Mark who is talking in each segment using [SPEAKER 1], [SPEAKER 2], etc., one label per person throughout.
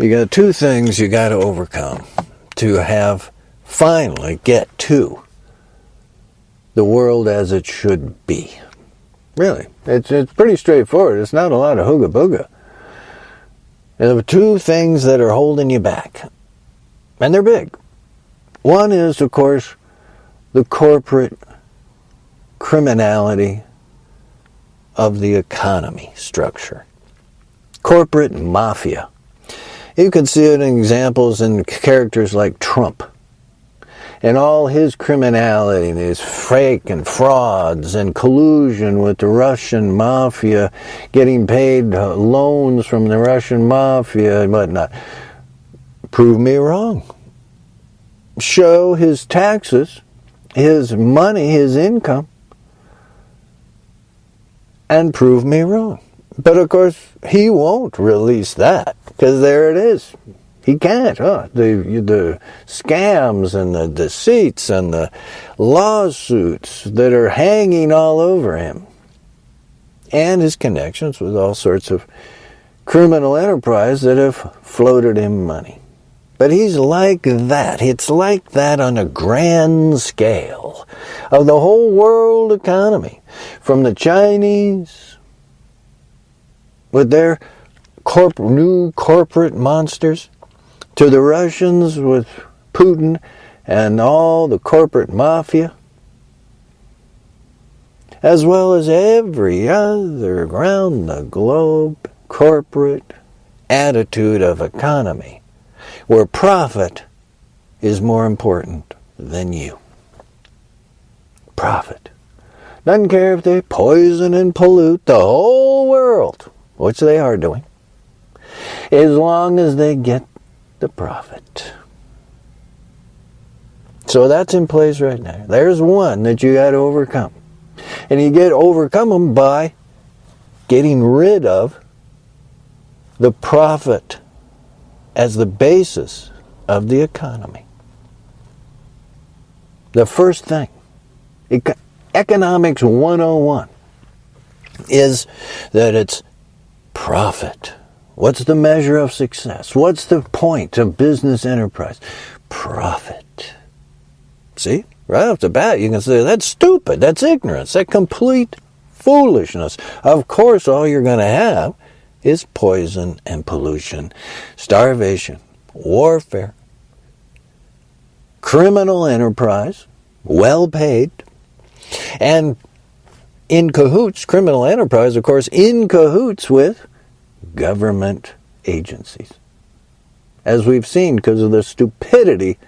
[SPEAKER 1] You got two things you got to overcome to finally get to the world as it should be. Really, it's pretty straightforward. It's not a lot of hooga booga. There are two things that are holding you back, and they're big. One is, of course, the corporate criminality of the economy structure. Corporate mafia. You can see it in examples in characters like Trump. And all his criminality, his fake and frauds and collusion with the Russian mafia, getting paid loans from the Russian mafia and whatnot. Prove me wrong. Show his taxes, his money, his income, and prove me wrong. But of course, he won't release that, because there it is. He can't. The scams and the deceits and the lawsuits that are hanging all over him, and his connections with all sorts of criminal enterprise that have floated him money. But he's like that. It's like that on a grand scale of the whole world economy, from the Chinese with their new corporate monsters, to the Russians with Putin and all the corporate mafia, as well as every other around the globe corporate attitude of economy, where profit is more important than you. Profit. Doesn't care if they poison and pollute the whole world, which they are doing, as long as they get the profit. So that's in place right now. There's one that you got to overcome. And you overcome them by getting rid of the profit as the basis of the economy. The first thing, Economics 101, is that it's profit. What's the measure of success? What's the point of business enterprise? Profit. See? Right off the bat, you can say, that's stupid, that's ignorance, that's complete foolishness. Of course, all you're going to have is poison and pollution, starvation, warfare, criminal enterprise, well paid, and in cahoots, criminal enterprise, of course, in cahoots with government agencies. As we've seen, because of the stupidity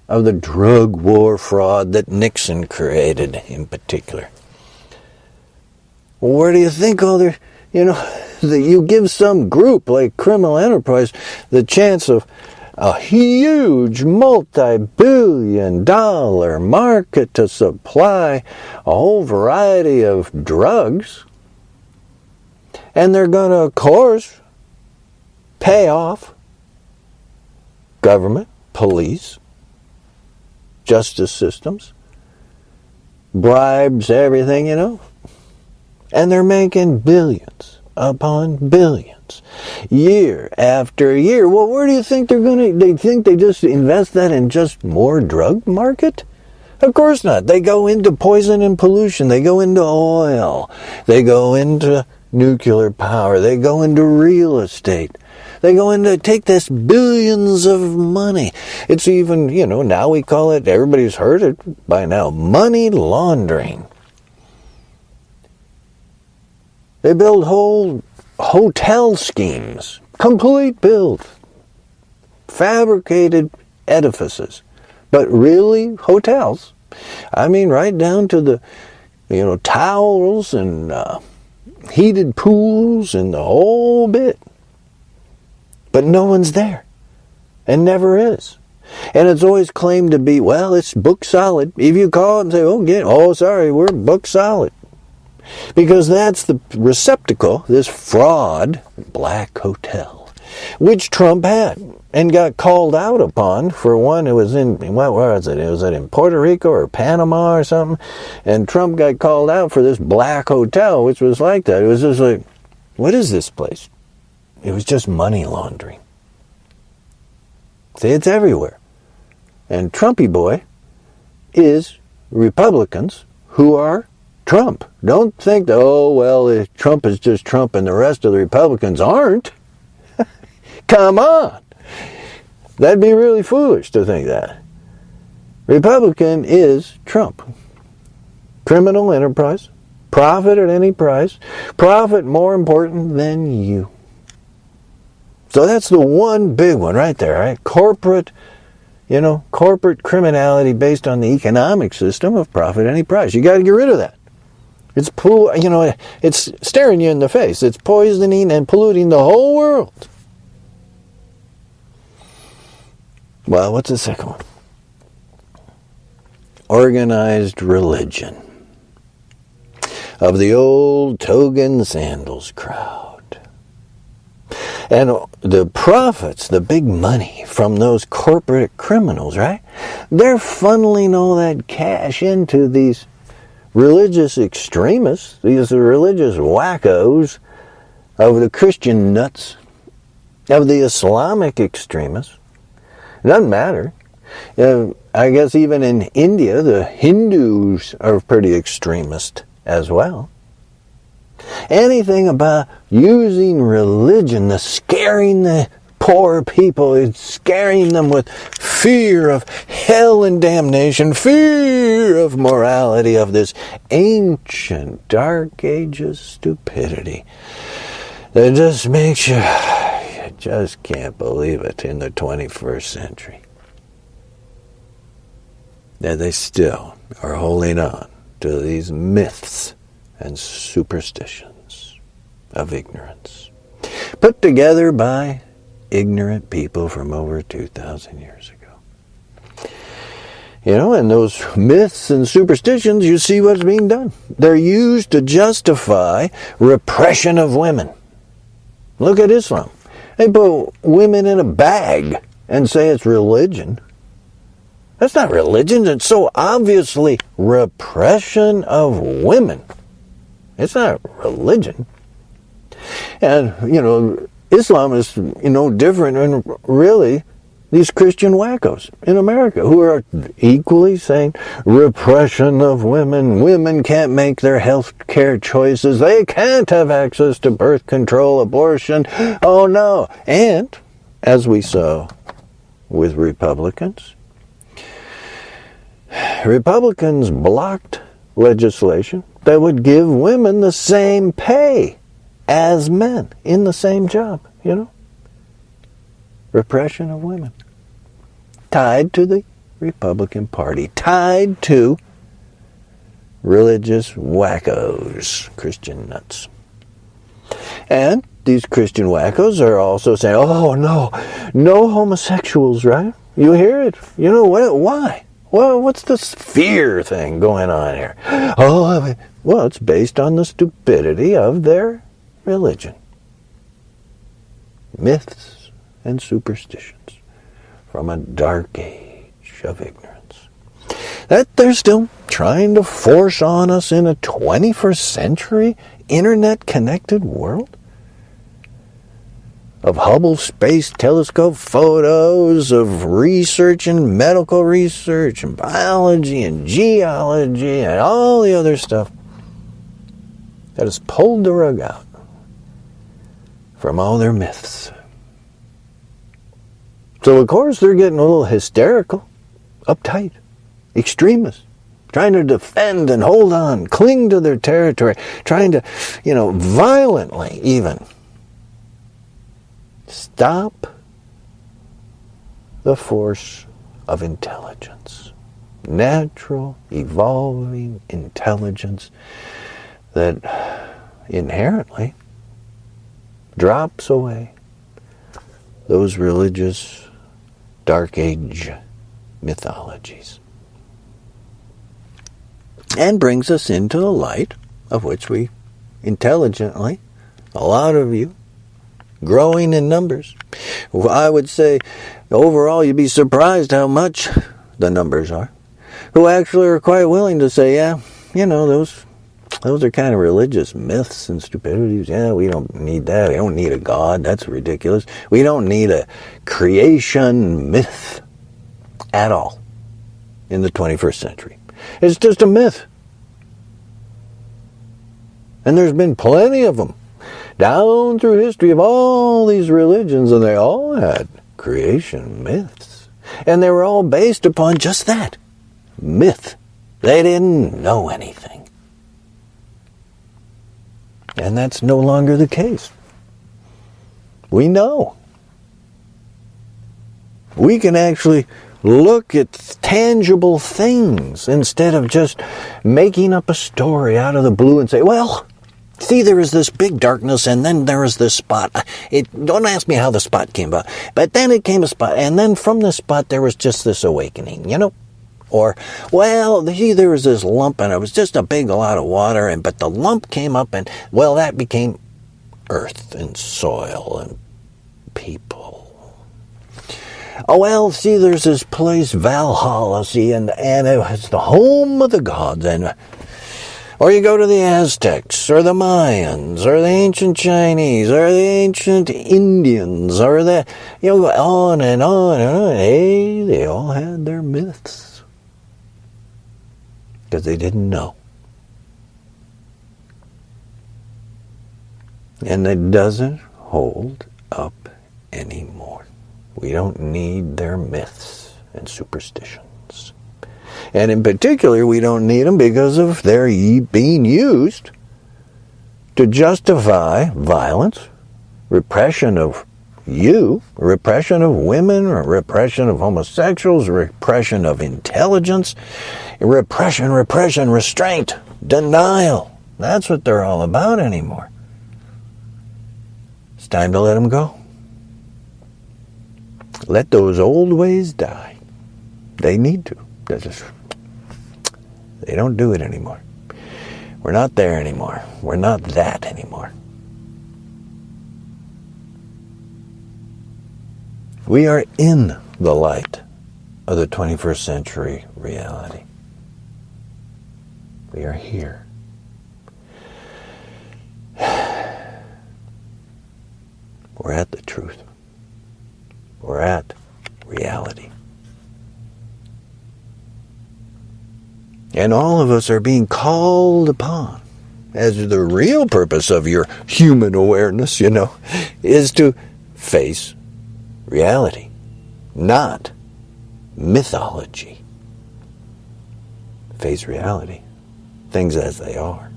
[SPEAKER 1] of the drug war fraud that Nixon created in particular. Where do you think all their, that you give some group like criminal enterprise the chance of a huge multi-billion-dollar market to supply a whole variety of drugs, and they're going to, of course, pay off government, police, justice systems, bribes, everything, and they're making billions upon billions, year after year. Well, where do you think they think they just invest that in just more drug market? Of course not. They go into poison and pollution. They go into oil. They go into nuclear power. They go into real estate. They go into take this billions of money. It's even, now we call it, everybody's heard it by now, money laundering. They build whole hotel schemes, complete build, fabricated edifices, but really hotels. I mean, right down to the, towels and heated pools and the whole bit. But no one's there, and never is. And it's always claimed to be, well, it's book solid. If you call it and say, sorry, we're book solid. Because that's the receptacle, this fraud, black hotel, which Trump had and got called out upon for one. It was in, where was it? Was it in Puerto Rico or Panama or something? And Trump got called out for this black hotel, which was like that. It was just like, what is this place? It was just money laundering. It's everywhere. And Trumpy boy is Republicans who are Trump. Don't think that, oh, well, Trump is just Trump and the rest of the Republicans aren't. Come on. That'd be really foolish to think that. Republican is Trump. Criminal enterprise. Profit at any price. Profit more important than you. So that's the one big one right there, right? Corporate criminality based on the economic system of profit at any price. You got to get rid of that. It's it's staring you in the face. It's poisoning and polluting the whole world. Well, what's the second one? Organized religion of the old toga sandals crowd. And the profits, the big money from those corporate criminals, right? They're funneling all that cash into these religious extremists, these religious wackos of the Christian nuts, of the Islamic extremists. It doesn't matter. I guess even in India, the Hindus are pretty extremist as well. Anything about using religion, the scaring the poor people, scaring them with fear of hell and damnation, fear of morality, of this ancient Dark Ages stupidity that just makes you just can't believe it in the 21st century. That they still are holding on to these myths and superstitions of ignorance, put together by ignorant people from over 2,000 years ago. And those myths and superstitions, you see what's being done. They're used to justify repression of women. Look at Islam. They put women in a bag and say it's religion. That's not religion. It's so obviously repression of women. It's not religion. And, Islam is, different than really these Christian wackos in America who are equally saying repression of women. Women can't make their health care choices. They can't have access to birth control, abortion. Oh, no. And, as we saw with Republicans blocked legislation that would give women the same pay as men in the same job, Repression of women. Tied to the Republican Party. Tied to religious wackos, Christian nuts. And these Christian wackos are also saying, oh, no homosexuals, right? You hear it? Why? Well, what's this fear thing going on here? Well, it's based on the stupidity of their religion. Myths and superstitions from a dark age of ignorance that they're still trying to force on us in a 21st century internet-connected world. Of Hubble Space Telescope photos, of research and medical research and biology and geology and all the other stuff that has pulled the rug out from all their myths. So, of course, they're getting a little hysterical, uptight, extremists, trying to defend and hold on, cling to their territory, trying to, violently even stop the force of intelligence. Natural, evolving intelligence that inherently drops away those religious Dark Age mythologies and brings us into the light of which we intelligently, a lot of you, growing in numbers. I would say overall you'd be surprised how much the numbers are, who actually are quite willing to say, those Those are kind of religious myths and stupidities. Yeah, we don't need that. We don't need a God. That's ridiculous. We don't need a creation myth at all in the 21st century. It's just a myth. And there's been plenty of them down through history of all these religions, and they all had creation myths. And they were all based upon just that, myth. They didn't know anything. And that's no longer the case. We know. We can actually look at tangible things instead of just making up a story out of the blue and say, well, see, there is this big darkness, and then there is this spot. Don't ask me how the spot came about. But then it came a spot, and then from the spot there was just this awakening, Or, well, see, there was this lump, and it was just a big lot of water, but the lump came up, and, well, that became earth and soil and people. Oh, well, see, there's this place, Valhalla, see, and it was the home of the gods, or you go to the Aztecs, or the Mayans, or the ancient Chinese, or the ancient Indians, or on and on and on. Hey, they all had their myths. Because they didn't know. And it doesn't hold up anymore. We don't need their myths and superstitions. And in particular, we don't need them because of their being used to justify violence, repression of repression of women, repression of homosexuals, repression of intelligence, repression, restraint, denial. That's what they're all about anymore. It's time to let them go. Let those old ways die. They need to. They don't do it anymore. We're not there anymore. We're not that anymore. We are in the light of the 21st century reality. We are here. We're at the truth. We're at reality. And all of us are being called upon, as the real purpose of your human awareness, is to face reality, not mythology. Face reality, things as they are.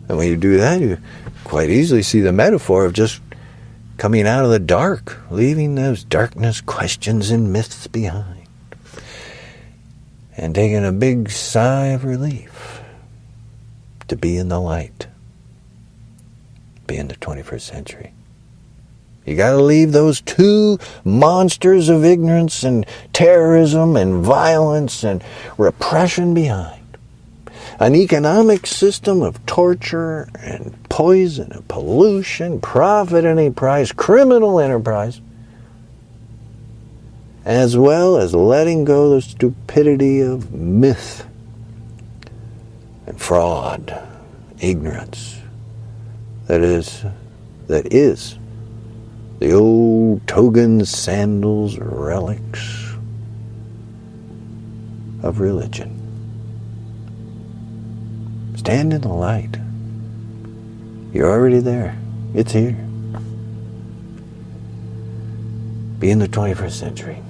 [SPEAKER 1] And when you do that, you quite easily see the metaphor of just coming out of the dark, leaving those darkness, questions, and myths behind, and taking a big sigh of relief to be in the light, be in the 21st century. You got to leave those two monsters of ignorance and terrorism and violence and repression behind. An economic system of torture and poison and pollution, profit at any price, criminal enterprise, as well as letting go the stupidity of myth and fraud, ignorance, that is the old togans, sandals, relics of religion. Stand in the light. You're already there. It's here. Be in the 21st century.